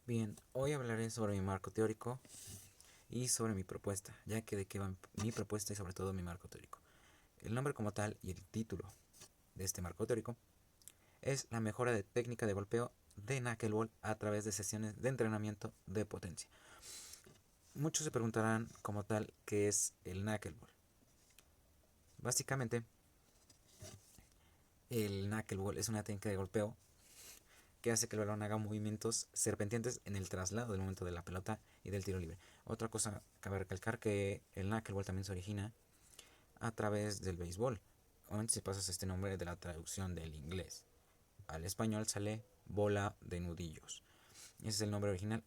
Bien, hoy hablaré sobre mi marco teórico y sobre mi propuesta, ya que de qué va mi propuesta y sobre todo mi marco teórico. El nombre como tal y el título de este marco teórico es la mejora de técnica de golpeo de knuckleball a través de sesiones de entrenamiento de potencia. Muchos se preguntarán como tal qué es el knuckleball. Básicamente, el knuckleball es una técnica de golpeo que hace que el balón haga movimientos serpendientes en el traslado del momento de la pelota y del tiro libre. Otra cosa, cabe recalcar que el knuckleball también se origina a través del béisbol. Obviamente si pasas este nombre de la traducción del inglés al español sale bola de nudillos. Ese es el nombre original.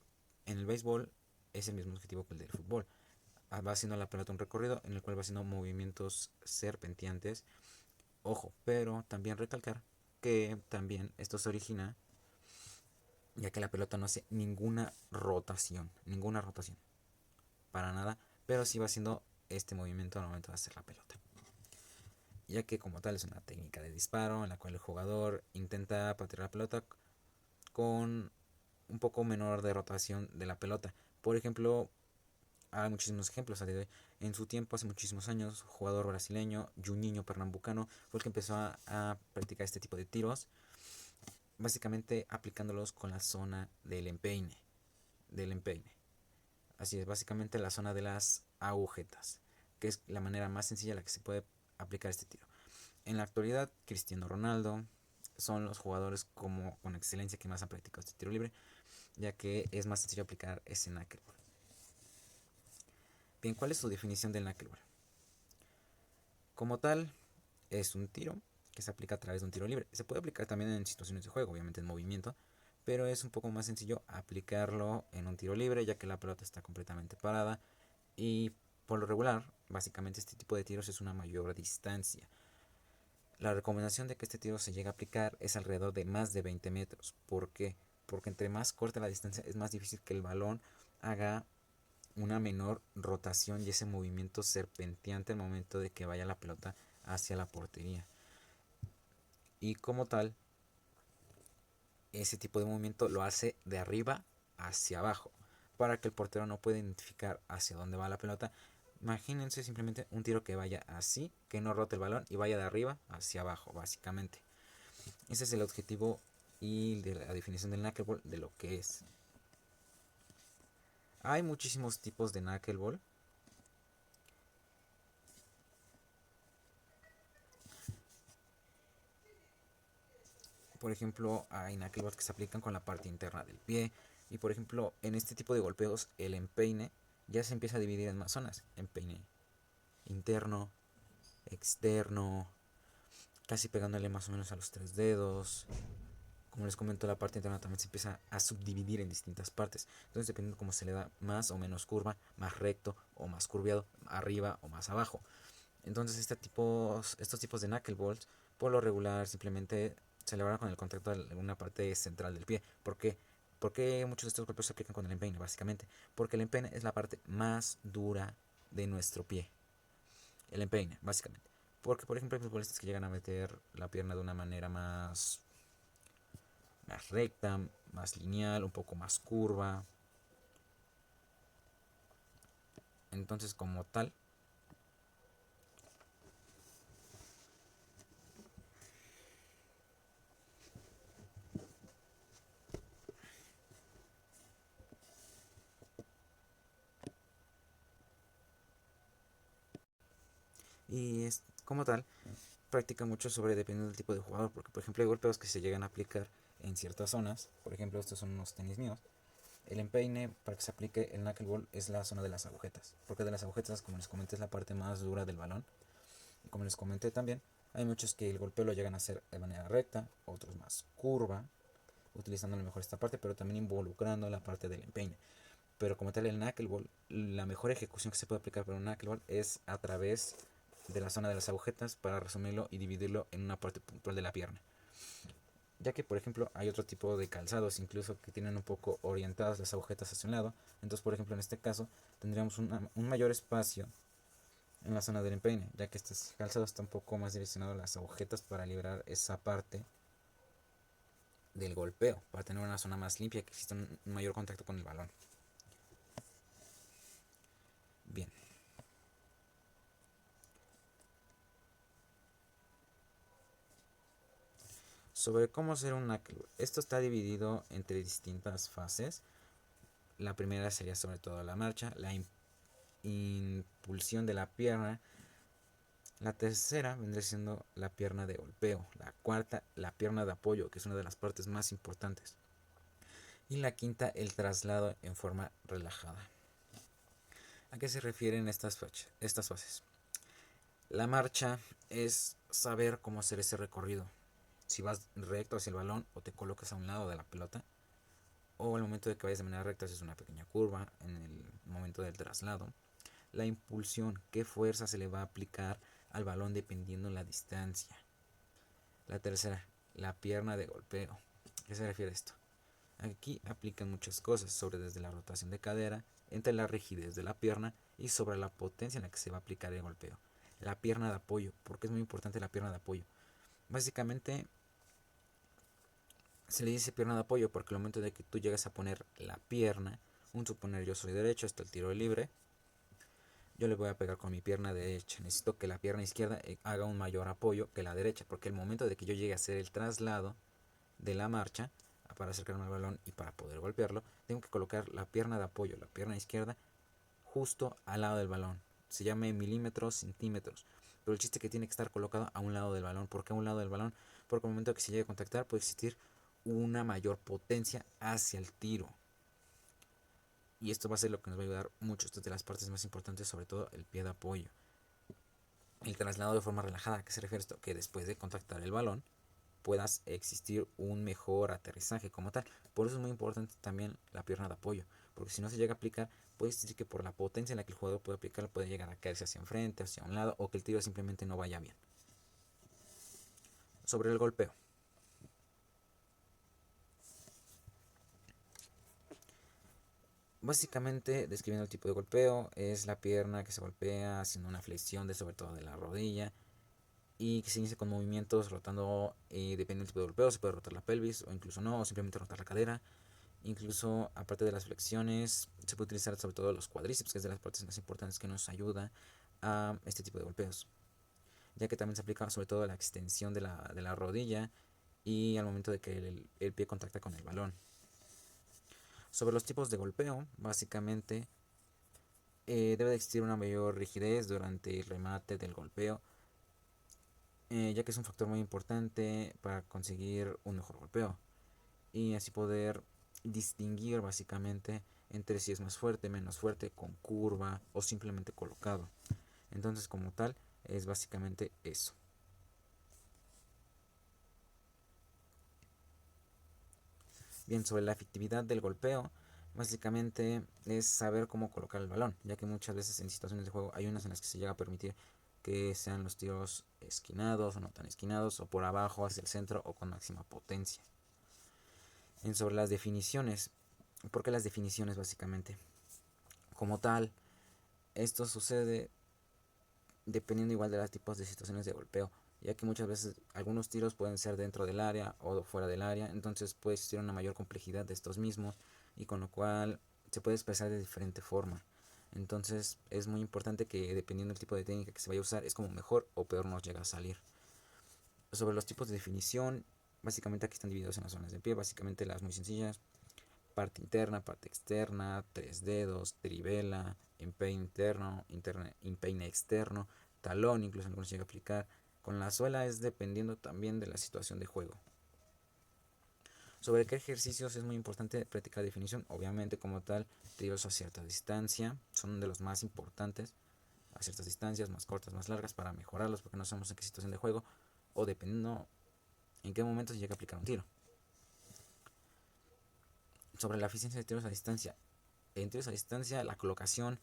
En el béisbol es el mismo objetivo que el del fútbol. Va haciendo la pelota un recorrido en el cual va haciendo movimientos serpenteantes. Ojo, pero también recalcar que también esto se origina ya que la pelota no hace ninguna rotación, para nada, pero sí va haciendo este movimiento al momento de hacer la pelota. Ya que como tal es una técnica de disparo en la cual el jugador intenta patear la pelota con un poco menor de rotación de la pelota. Por ejemplo, hay muchísimos ejemplos a día de hoy. En su tiempo, hace muchísimos años, jugador brasileño, Juninho Pernambucano, fue el que empezó a practicar este tipo de tiros, básicamente aplicándolos con la zona del empeine. Así es, básicamente la zona de las agujetas, que es la manera más sencilla en la que se puede aplicar este tiro. En la actualidad, Cristiano Ronaldo son los jugadores con excelencia que más han practicado este tiro libre, ya que es más sencillo aplicar ese knuckleball. Bien, ¿cuál es su definición del knuckleball? Como tal, es un tiro que se aplica a través de un tiro libre. Se puede aplicar también en situaciones de juego, obviamente en movimiento, pero es un poco más sencillo aplicarlo en un tiro libre, ya que la pelota está completamente parada y por lo regular, básicamente este tipo de tiros es una mayor distancia. La recomendación de que este tiro se llegue a aplicar es alrededor de más de 20 metros. ¿Por qué? Porque entre más corta la distancia es más difícil que el balón haga una menor rotación y ese movimiento serpenteante al momento de que vaya la pelota hacia la portería. Y como tal, ese tipo de movimiento lo hace de arriba hacia abajo para que el portero no pueda identificar hacia dónde va la pelota. Imagínense simplemente un tiro que vaya así, que no rote el balón y vaya de arriba hacia abajo, básicamente. Ese es el objetivo y de la definición del knuckleball de lo que es. Hay muchísimos tipos de knuckleball. Por ejemplo, hay knuckleballs que se aplican con la parte interna del pie. Y por ejemplo, en este tipo de golpeos, el empeine ya se empieza a dividir en más zonas. Empeine interno, externo, casi pegándole más o menos a los tres dedos. Como les comento, la parte interna también se empieza a subdividir en distintas partes. Entonces, dependiendo cómo se le da más o menos curva, más recto o más curviado, arriba o más abajo. Entonces, estos tipos de knuckleballs, por lo regular, simplemente se elabora con el contacto de una parte central del pie. ¿Por qué? Porque muchos de estos golpes se aplican con el empeine, básicamente. Porque el empeine es la parte más dura de nuestro pie. El empeine, básicamente. Porque, por ejemplo, hay futbolistas que llegan a meter la pierna de una manera más recta, más lineal, un poco más curva. Entonces, como tal, y es como tal, practica mucho sobre dependiendo del tipo de jugador, porque por ejemplo hay golpeos que se llegan a aplicar en ciertas zonas. Por ejemplo, estos son unos tenis míos. El empeine para que se aplique el knuckleball es la zona de las agujetas, porque de las agujetas, como les comenté, es la parte más dura del balón. Y como les comenté también, hay muchos que el golpeo lo llegan a hacer de manera recta, otros más curva, utilizando a lo mejor esta parte, pero también involucrando la parte del empeine. Pero como tal el knuckleball, la mejor ejecución que se puede aplicar para un knuckleball es a través de la zona de las agujetas, para resumirlo y dividirlo en una parte puntual de la pierna. Ya que por ejemplo hay otro tipo de calzados incluso que tienen un poco orientadas las agujetas hacia un lado. Entonces por ejemplo en este caso tendríamos un mayor espacio en la zona del empeine, ya que este calzado está un poco más direccionado a las agujetas para liberar esa parte del golpeo, para tener una zona más limpia, que exista un mayor contacto con el balón. Bien. Sobre cómo hacer un knuckle. Esto está dividido entre distintas fases. La primera sería sobre todo la marcha, la impulsión de la pierna. La tercera vendría siendo la pierna de golpeo. La cuarta, la pierna de apoyo, que es una de las partes más importantes. Y la quinta, el traslado en forma relajada. ¿A qué se refieren estas fases? La marcha es saber cómo hacer ese recorrido. Si vas recto hacia el balón o te colocas a un lado de la pelota, o al momento de que vayas de manera recta haces una pequeña curva en el momento del traslado. La impulsión, qué fuerza se le va a aplicar al balón dependiendo la distancia. La tercera, la pierna de golpeo. ¿A qué se refiere esto? Aquí aplican muchas cosas sobre desde la rotación de cadera, entre la rigidez de la pierna y sobre la potencia en la que se va a aplicar el golpeo. La pierna de apoyo, porque es muy importante la pierna de apoyo. Básicamente se le dice pierna de apoyo porque al momento de que tú llegas a poner la pierna, un suponer yo soy derecho, hasta el tiro libre, yo le voy a pegar con mi pierna derecha. Necesito que la pierna izquierda haga un mayor apoyo que la derecha, porque el momento de que yo llegue a hacer el traslado de la marcha para acercarme al balón y para poder golpearlo, tengo que colocar la pierna de apoyo, la pierna izquierda, justo al lado del balón. Se llame milímetros, centímetros. Pero el chiste es que tiene que estar colocado a un lado del balón. ¿Por qué a un lado del balón? Porque al momento que se llegue a contactar puede existir una mayor potencia hacia el tiro. Y esto va a ser lo que nos va a ayudar mucho. Esta es de las partes más importantes, sobre todo el pie de apoyo. El traslado de forma relajada. ¿A qué se refiere esto? Que después de contactar el balón puedas existir un mejor aterrizaje como tal. Por eso es muy importante también la pierna de apoyo. Porque si no se llega a aplicar, puede existir que por la potencia en la que el jugador puede aplicarlo, puede llegar a caerse hacia enfrente, hacia un lado, o que el tiro simplemente no vaya bien. Sobre el golpeo. Básicamente, describiendo el tipo de golpeo, es la pierna que se golpea haciendo una flexión de sobre todo de la rodilla y que se inicia con movimientos rotando, dependiendo del tipo de golpeo, se puede rotar la pelvis o incluso no, o simplemente rotar la cadera. Incluso, aparte de las flexiones, se puede utilizar sobre todo los cuádriceps, que es de las partes más importantes que nos ayuda a este tipo de golpeos, ya que también se aplica sobre todo a la extensión de la rodilla y al momento de que el pie contacta con el balón. Sobre los tipos de golpeo, básicamente debe de existir una mayor rigidez durante el remate del golpeo, ya que es un factor muy importante para conseguir un mejor golpeo y así poder distinguir básicamente entre si es más fuerte, menos fuerte, con curva o simplemente colocado. Entonces, como tal, es básicamente eso. Bien, sobre la efectividad del golpeo, básicamente es saber cómo colocar el balón, ya que muchas veces en situaciones de juego hay unas en las que se llega a permitir que sean los tiros esquinados o no tan esquinados, o por abajo hacia el centro o con máxima potencia. Sobre las definiciones, ¿por qué las definiciones básicamente? Como tal, esto sucede dependiendo igual de los tipos de situaciones de golpeo, ya que muchas veces algunos tiros pueden ser dentro del área o fuera del área, entonces puede existir una mayor complejidad de estos mismos y con lo cual se puede expresar de diferente forma. Entonces es muy importante que dependiendo del tipo de técnica que se vaya a usar es como mejor o peor nos llega a salir. Sobre los tipos de definición, básicamente aquí están divididos en las zonas de pie, básicamente las muy sencillas: parte interna, parte externa, tres dedos, trivela, empeine interno, empeine externo, talón, incluso algunos se llega a aplicar. Con la suela es dependiendo también de la situación de juego. Sobre qué ejercicios es muy importante practicar definición, obviamente como tal, tiros a cierta distancia, son de los más importantes, a ciertas distancias, más cortas, más largas, para mejorarlos, porque no sabemos en qué situación de juego, o dependiendo en qué momento se llega a aplicar un tiro. Sobre la eficiencia de tiros a distancia, en tiros a distancia la colocación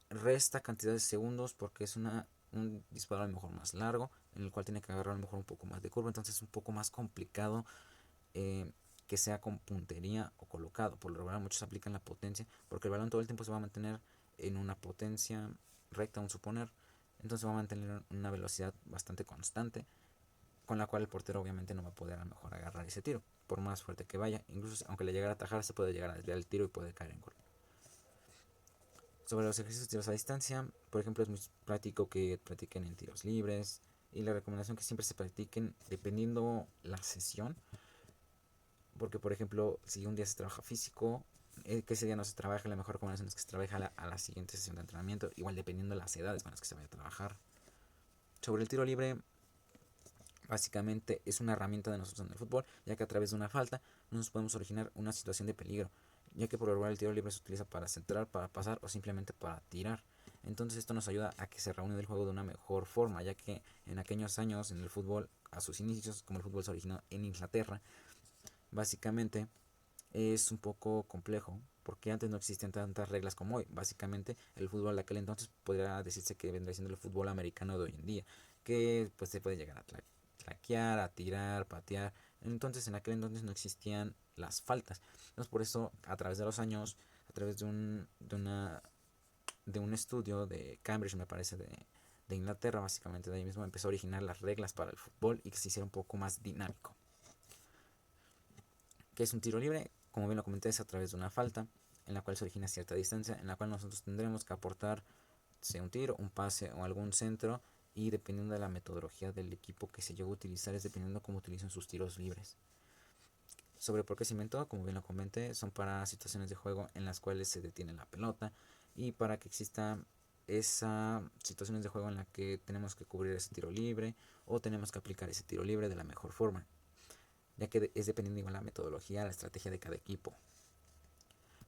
resta cantidad de segundos porque es un disparo a lo mejor más largo, en el cual tiene que agarrar a lo mejor un poco más de curva, entonces es un poco más complicado que sea con puntería o colocado. Por lo regular muchos aplican la potencia porque el balón todo el tiempo se va a mantener en una potencia recta, un suponer, entonces va a mantener una velocidad bastante constante con la cual el portero obviamente no va a poder a lo mejor agarrar ese tiro, por más fuerte que vaya. Incluso aunque le llegara a atajar, se puede llegar a desviar el tiro y puede caer en gol. Sobre los ejercicios de tiros a distancia, por ejemplo, es muy práctico que practiquen en tiros libres, y la recomendación que siempre se practiquen dependiendo la sesión, porque por ejemplo, si un día se trabaja físico, que ese día no se trabaja, la mejor recomendación es que se trabaje a la siguiente sesión de entrenamiento, igual dependiendo de las edades con las que se vaya a trabajar. Sobre el tiro libre, básicamente es una herramienta de nosotros en el fútbol, ya que a través de una falta nos podemos originar una situación de peligro, ya que por lo regular el tiro libre se utiliza para centrar, para pasar o simplemente para tirar. Entonces esto nos ayuda a que se reúne el juego de una mejor forma, ya que en aquellos años en el fútbol, a sus inicios, como el fútbol se originó en Inglaterra, básicamente es un poco complejo, porque antes no existían tantas reglas como hoy. Básicamente el fútbol de aquel entonces podría decirse que vendría siendo el fútbol americano de hoy en día, que pues se puede llegar a traquear, a tirar, patear. Entonces en aquel entonces no existían las faltas. Entonces por eso a través de los años, a través de un estudio de Cambridge, me parece, de Inglaterra, básicamente de ahí mismo empezó a originar las reglas para el fútbol y que se hiciera un poco más dinámico. ¿Qué es un tiro libre? Como bien lo comenté, es a través de una falta en la cual se origina cierta distancia, en la cual nosotros tendremos que aportar, sea un tiro, un pase o algún centro, y dependiendo de la metodología del equipo que se llegue a utilizar es dependiendo cómo utilizan sus tiros libres. Sobre por qué se inventó, como bien lo comenté, son para situaciones de juego en las cuales se detiene la pelota y para que exista esas situaciones de juego en las que tenemos que cubrir ese tiro libre o tenemos que aplicar ese tiro libre de la mejor forma, ya que es dependiendo igual la metodología, la estrategia de cada equipo.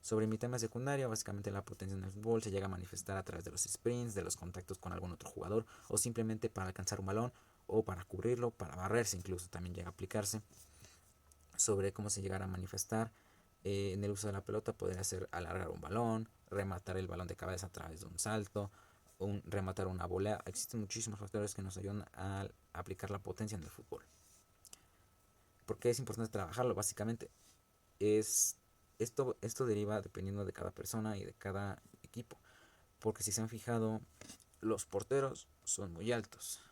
Sobre mi tema secundario, básicamente la potencia en el fútbol se llega a manifestar a través de los sprints, de los contactos con algún otro jugador o simplemente para alcanzar un balón o para cubrirlo, para barrerse incluso también llega a aplicarse. Sobre cómo se llegará a manifestar en el uso de la pelota, podría ser alargar un balón, rematar el balón de cabeza a través de un salto, rematar una volea. Existen muchísimos factores que nos ayudan a aplicar la potencia en el fútbol. ¿Por qué es importante trabajarlo? Básicamente es esto deriva dependiendo de cada persona y de cada equipo, porque si se han fijado, los porteros son muy altos.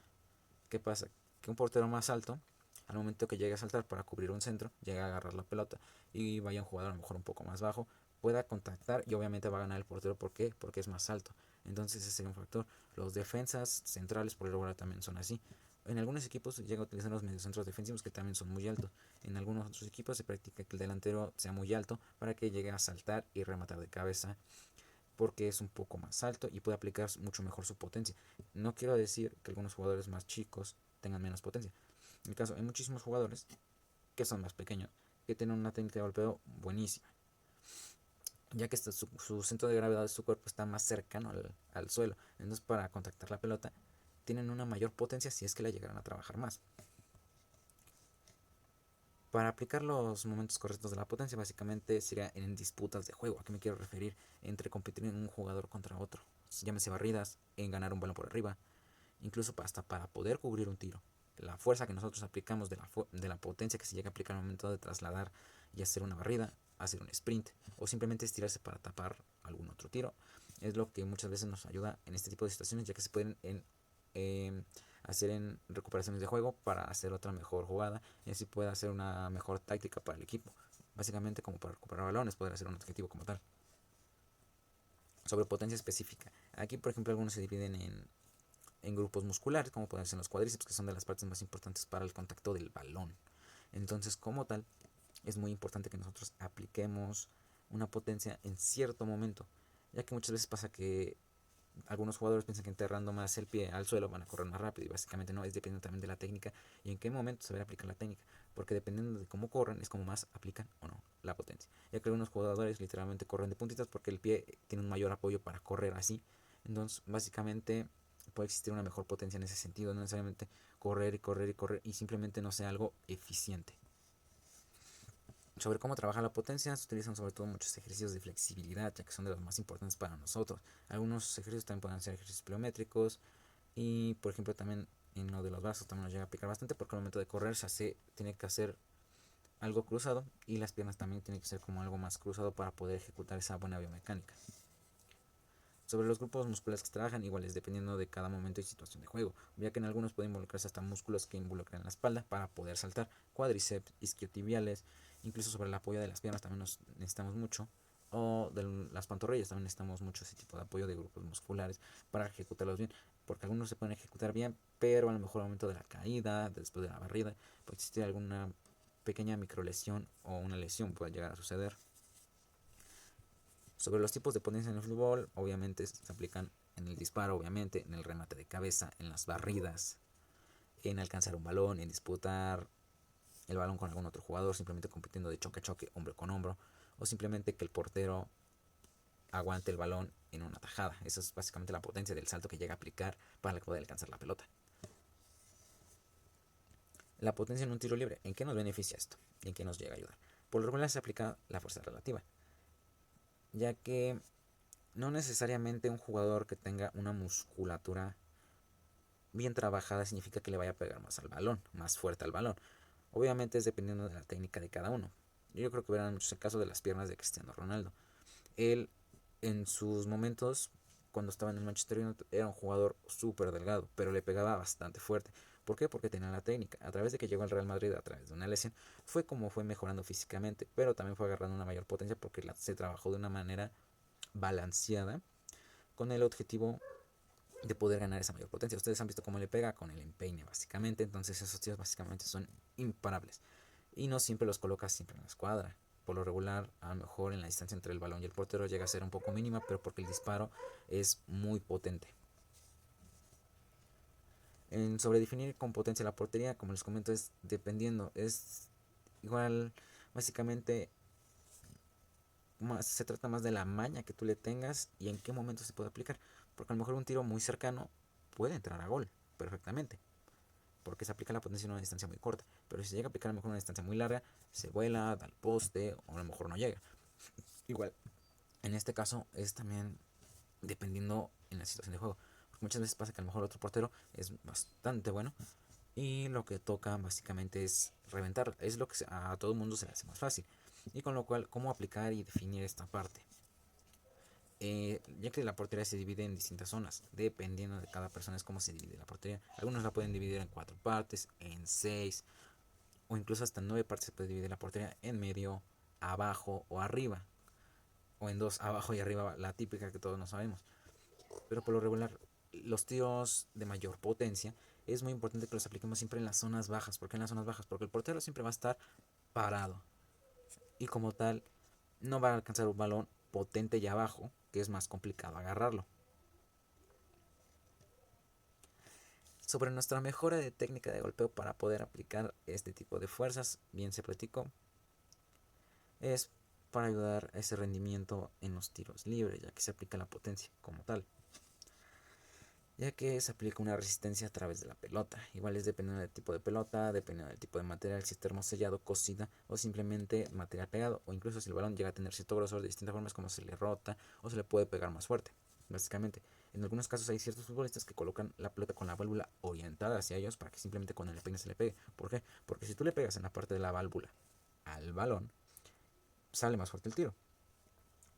¿Qué pasa? Que un portero más alto, al momento que llegue a saltar para cubrir un centro, llega a agarrar la pelota y vaya un jugador a lo mejor un poco más bajo, pueda contactar y obviamente va a ganar el portero. ¿Por qué? Porque es más alto. Entonces ese sería un factor. Los defensas centrales por el lugar también son así. En algunos equipos se llega a utilizar los mediocentros defensivos que también son muy altos. En algunos otros equipos se practica que el delantero sea muy alto para que llegue a saltar y rematar de cabeza, porque es un poco más alto y puede aplicar mucho mejor su potencia. No quiero decir que algunos jugadores más chicos tengan menos potencia. En el caso, hay muchísimos jugadores que son más pequeños, que tienen una técnica de golpeo buenísima, ya que su centro de gravedad de su cuerpo está más cercano al suelo. Entonces, para contactar la pelota, tienen una mayor potencia si es que la llegaran a trabajar más. Para aplicar los momentos correctos de la potencia, básicamente sería en disputas de juego. ¿A qué me quiero referir? Entre competir en un jugador contra otro. Llámese barridas, en ganar un balón por arriba, incluso hasta para poder cubrir un tiro. La fuerza que nosotros aplicamos de la potencia que se llega a aplicar al momento de trasladar y hacer una barrida, hacer un sprint o simplemente estirarse para tapar algún otro tiro, es lo que muchas veces nos ayuda en este tipo de situaciones, ya que se pueden hacer en recuperaciones de juego para hacer otra mejor jugada y así puede hacer una mejor táctica para el equipo. Básicamente como para recuperar balones, poder hacer un objetivo como tal. Sobre potencia específica. Aquí, por ejemplo, algunos se dividen en grupos musculares, como pueden ser los cuádriceps, que son de las partes más importantes para el contacto del balón. Entonces, como tal, es muy importante que nosotros apliquemos una potencia en cierto momento, ya que muchas veces pasa que algunos jugadores piensan que enterrando más el pie al suelo van a correr más rápido, y básicamente no, es dependiendo también de la técnica y en qué momento se va a aplicar la técnica, porque dependiendo de cómo corren es como más aplican o no la potencia, ya que algunos jugadores literalmente corren de puntitas porque el pie tiene un mayor apoyo para correr así. Entonces básicamente puede existir una mejor potencia en ese sentido, no necesariamente correr y correr y correr y simplemente no sea algo eficiente. Sobre cómo trabaja la potencia, se utilizan sobre todo muchos ejercicios de flexibilidad, ya que son de los más importantes para nosotros. Algunos ejercicios también pueden ser ejercicios pliométricos y, por ejemplo, también en lo de los brazos también nos llega a aplicar bastante, porque al momento de correr tiene que hacer algo cruzado y las piernas también tienen que ser como algo más cruzado para poder ejecutar esa buena biomecánica. Sobre los grupos musculares que se trabajan, iguales dependiendo de cada momento y situación de juego, ya que en algunos pueden involucrarse hasta músculos que involucran la espalda para poder saltar, cuádriceps, isquiotibiales, incluso sobre el apoyo de las piernas también nos necesitamos mucho, o de las pantorrillas también necesitamos mucho ese tipo de apoyo de grupos musculares para ejecutarlos bien, porque algunos se pueden ejecutar bien, pero a lo mejor al momento de la caída, después de la barrida, puede existir alguna pequeña microlesión o una lesión puede llegar a suceder. Sobre los tipos de potencia en el fútbol, obviamente se aplican en el disparo, obviamente, en el remate de cabeza, en las barridas, en alcanzar un balón, en disputar el balón con algún otro jugador, simplemente compitiendo de choque a choque, hombro con hombro, o simplemente que el portero aguante el balón en una tajada. Eso es básicamente la potencia del salto que llega a aplicar para poder alcanzar la pelota. La potencia en un tiro libre, ¿en qué nos beneficia esto? ¿Y en qué nos llega a ayudar? Por lo regular se aplica la fuerza relativa, ya que no necesariamente un jugador que tenga una musculatura bien trabajada significa que le vaya a pegar más al balón, más fuerte al balón. Obviamente es dependiendo de la técnica de cada uno. Yo creo que verán muchos el caso de las piernas de Cristiano Ronaldo. Él en sus momentos, cuando estaba en el Manchester United, era un jugador súper delgado, pero le pegaba bastante fuerte. ¿Por qué? Porque tenía la técnica. A través de que llegó al Real Madrid a través de una lesión, fue como fue mejorando físicamente, pero también fue agarrando una mayor potencia porque se trabajó de una manera balanceada con el objetivo de poder ganar esa mayor potencia. Ustedes han visto cómo le pega con el empeine básicamente, entonces esos tiros básicamente son imparables y no siempre los coloca siempre en la escuadra. Por lo regular, a lo mejor en la distancia entre el balón y el portero llega a ser un poco mínima, pero porque el disparo es muy potente. En sobredefinir con potencia la portería, como les comento, es dependiendo, es igual, básicamente más, se trata más de la maña que tú le tengas y en qué momento se puede aplicar, porque a lo mejor un tiro muy cercano puede entrar a gol perfectamente, porque se aplica la potencia en una distancia muy corta, pero si se llega a aplicar a lo mejor en una distancia muy larga, se vuela, da al poste o a lo mejor no llega. Igual, en este caso es también dependiendo en la situación de juego, porque muchas veces pasa que a lo mejor otro portero es bastante bueno y lo que toca básicamente es reventar, es lo que a todo el mundo se le hace más fácil, y con lo cual cómo aplicar y definir esta parte. Ya que la portería se divide en distintas zonas, dependiendo de cada persona es cómo se divide la portería. Algunos la pueden dividir en 4 partes, en 6 o incluso hasta en 9 partes se puede dividir la portería, en medio, abajo o arriba, o en 2 abajo y arriba, la típica que todos no sabemos. Pero por lo regular, los tiros de mayor potencia es muy importante que los apliquemos siempre en las zonas bajas. ¿Por qué en las zonas bajas? Porque el portero siempre va a estar parado y como tal no va a alcanzar un balón potente y abajo, que es más complicado agarrarlo. Sobre nuestra mejora de técnica de golpeo para poder aplicar este tipo de fuerzas, bien se platicó, es para ayudar a ese rendimiento en los tiros libres, ya que se aplica la potencia como tal, ya que se aplica una resistencia a través de la pelota. Igual es dependiendo del tipo de pelota, dependiendo del tipo de material, si es termosellado, cosida o simplemente material pegado, o incluso si el balón llega a tener cierto grosor de distintas formas, como se le rota o se le puede pegar más fuerte. Básicamente, en algunos casos hay ciertos futbolistas que colocan la pelota con la válvula orientada hacia ellos para que simplemente con el peine se le pegue. ¿Por qué? Porque si tú le pegas en la parte de la válvula al balón, sale más fuerte el tiro.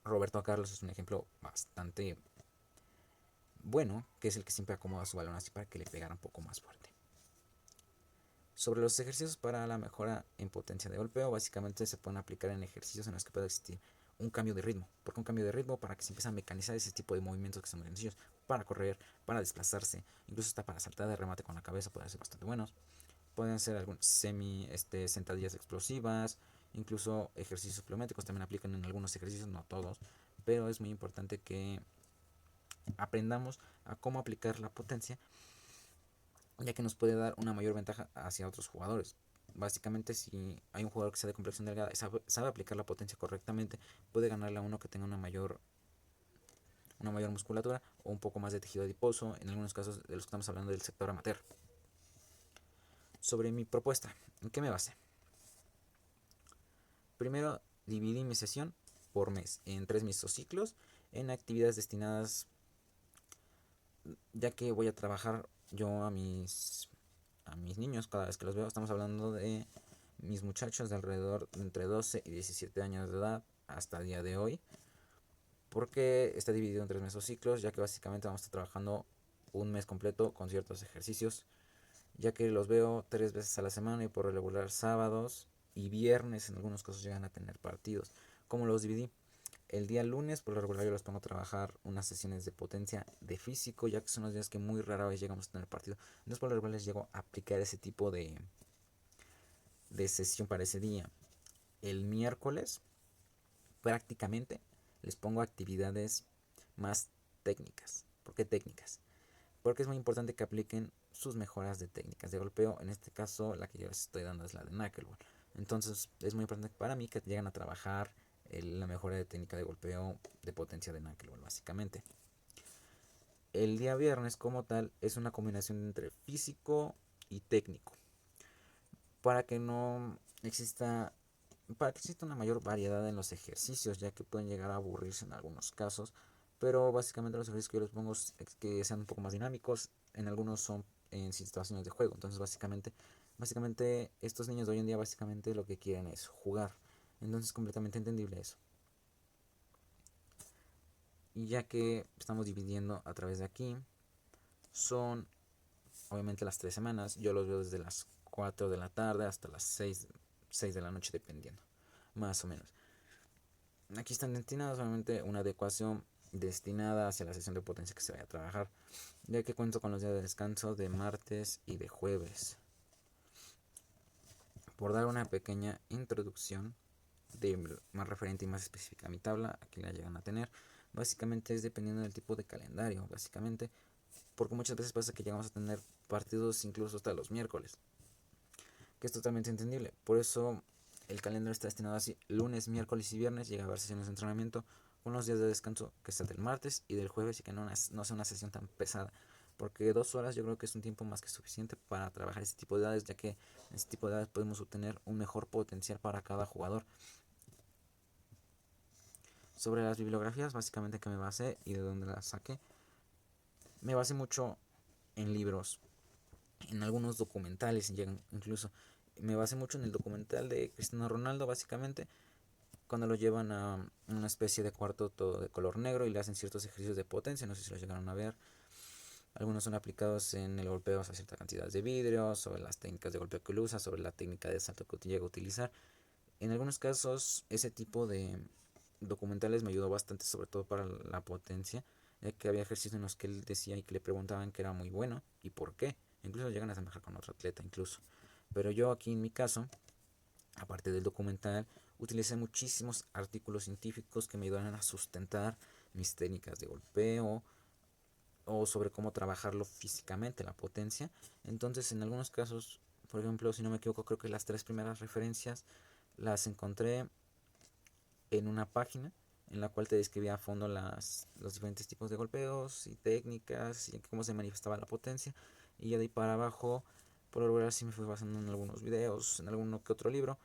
Roberto Carlos es un ejemplo bastante bueno, que es el que siempre acomoda su balón así para que le pegara un poco más fuerte. Sobre los ejercicios para la mejora en potencia de golpeo, básicamente se pueden aplicar en ejercicios en los que puede existir un cambio de ritmo. ¿Por qué un cambio de ritmo? Para que se empiece a mecanizar ese tipo de movimientos que son muy sencillos. Para correr, para desplazarse, incluso hasta para saltar de remate con la cabeza pueden ser bastante buenos. Pueden ser algunos sentadillas explosivas, incluso ejercicios pliométricos también aplican en algunos ejercicios, no todos, pero es muy importante que aprendamos a cómo aplicar la potencia, ya que nos puede dar una mayor ventaja hacia otros jugadores. Básicamente, si hay un jugador que sea de complexión delgada y sabe aplicar la potencia correctamente, puede ganarle a uno que tenga una mayor musculatura o un poco más de tejido adiposo, en algunos casos de los que estamos hablando del sector amateur. Sobre mi propuesta, ¿en qué me basé? Primero, dividí mi sesión por mes en 3 mesociclos en actividades destinadas, ya que voy a trabajar yo a mis niños cada vez que los veo. Estamos hablando de mis muchachos de alrededor de entre 12 y 17 años de edad hasta el día de hoy. Porque está dividido en 3 mesociclos, ya que básicamente vamos a estar trabajando un mes completo con ciertos ejercicios, ya que los veo 3 veces a la semana y por lo regular sábados y viernes en algunos casos llegan a tener partidos. ¿Cómo los dividí? El día lunes por lo regular yo los pongo a trabajar unas sesiones de potencia de físico, ya que son los días que muy rara vez llegamos a tener partido. Entonces por lo regular les llego a aplicar ese tipo de sesión para ese día. El miércoles prácticamente les pongo actividades más técnicas. ¿Por qué técnicas? Porque es muy importante que apliquen sus mejoras de técnicas de golpeo. En este caso, la que yo les estoy dando es la de knuckleball. Entonces, es muy importante para mí que lleguen a trabajar la mejora de técnica de golpeo de potencia de knuckleball, básicamente. El día viernes, como tal, es una combinación entre físico y técnico. Para que no exista para que exista una mayor variedad en los ejercicios, ya que pueden llegar a aburrirse en algunos casos, pero básicamente los ejercicios que yo les pongo es que sean un poco más dinámicos, en algunos son en situaciones de juego, entonces básicamente estos niños de hoy en día básicamente lo que quieren es jugar, entonces es completamente entendible eso. Y ya que estamos dividiendo a través de aquí, son obviamente las 3 semanas, yo los veo desde las 4 de la tarde hasta las 6 de la noche dependiendo, más o menos. Aquí están destinados solamente una adecuación destinada hacia la sesión de potencia que se vaya a trabajar, ya que cuento con los días de descanso de martes y de jueves. Por dar una pequeña introducción de más referente y más específica a mi tabla, aquí la llegan a tener. Básicamente es dependiendo del tipo de calendario, básicamente, porque muchas veces pasa que llegamos a tener partidos incluso hasta los miércoles, que es totalmente entendible. Por eso el calendario está destinado así: lunes, miércoles y viernes llega a haber sesiones de entrenamiento, unos días de descanso que está del martes y del jueves, y que no sea una sesión tan pesada, porque 2 horas yo creo que es un tiempo más que suficiente para trabajar este tipo de edades, ya que en este tipo de edades podemos obtener un mejor potencial para cada jugador. Sobre las bibliografías, básicamente que me basé y de dónde las saqué, me basé mucho en libros, en algunos documentales, incluso me basé mucho en el documental de Cristiano Ronaldo, básicamente cuando lo llevan a una especie de cuarto todo de color negro y le hacen ciertos ejercicios de potencia, no sé si lo llegaron a ver. Algunos son aplicados en el golpeo a cierta cantidad de vidrio, sobre las técnicas de golpeo que él usa, sobre la técnica de salto que llega a utilizar. En algunos casos ese tipo de documentales me ayudó bastante, sobre todo para la potencia, ya que había ejercicios en los que él decía y que le preguntaban que era muy bueno y por qué. Incluso llegan a asemejar con otro atleta incluso. Pero yo aquí en mi caso, aparte del documental, utilicé muchísimos artículos científicos que me ayudaron a sustentar mis técnicas de golpeo o sobre cómo trabajarlo físicamente, la potencia. Entonces, en algunos casos, por ejemplo, si no me equivoco, creo que las 3 primeras referencias las encontré en una página en la cual te describía a fondo los diferentes tipos de golpeos y técnicas y cómo se manifestaba la potencia. Y ya de ahí para abajo, por lo regular sí me fui basando en algunos videos, en alguno que otro libro,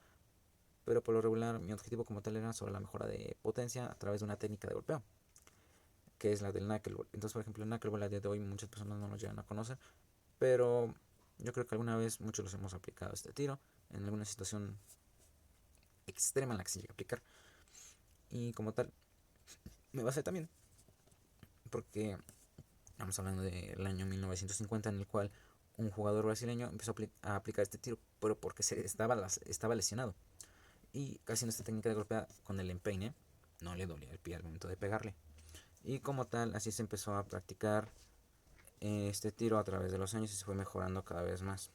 pero por lo regular mi objetivo como tal era sobre la mejora de potencia a través de una técnica de golpeo, que es la del knuckleball. Entonces, por ejemplo, el knuckleball a día de hoy muchas personas no lo llegan a conocer, pero yo creo que alguna vez muchos los hemos aplicado este tiro en alguna situación extrema en la que se llega a aplicar. Y como tal, me basé también porque estamos hablando del año 1950, en el cual un jugador brasileño empezó a aplicar este tiro, pero porque estaba lesionado y casi en esta técnica de golpear con el empeine no le dolía el pie al momento de pegarle. Y como tal, así se empezó a practicar este tiro a través de los años y se fue mejorando cada vez más.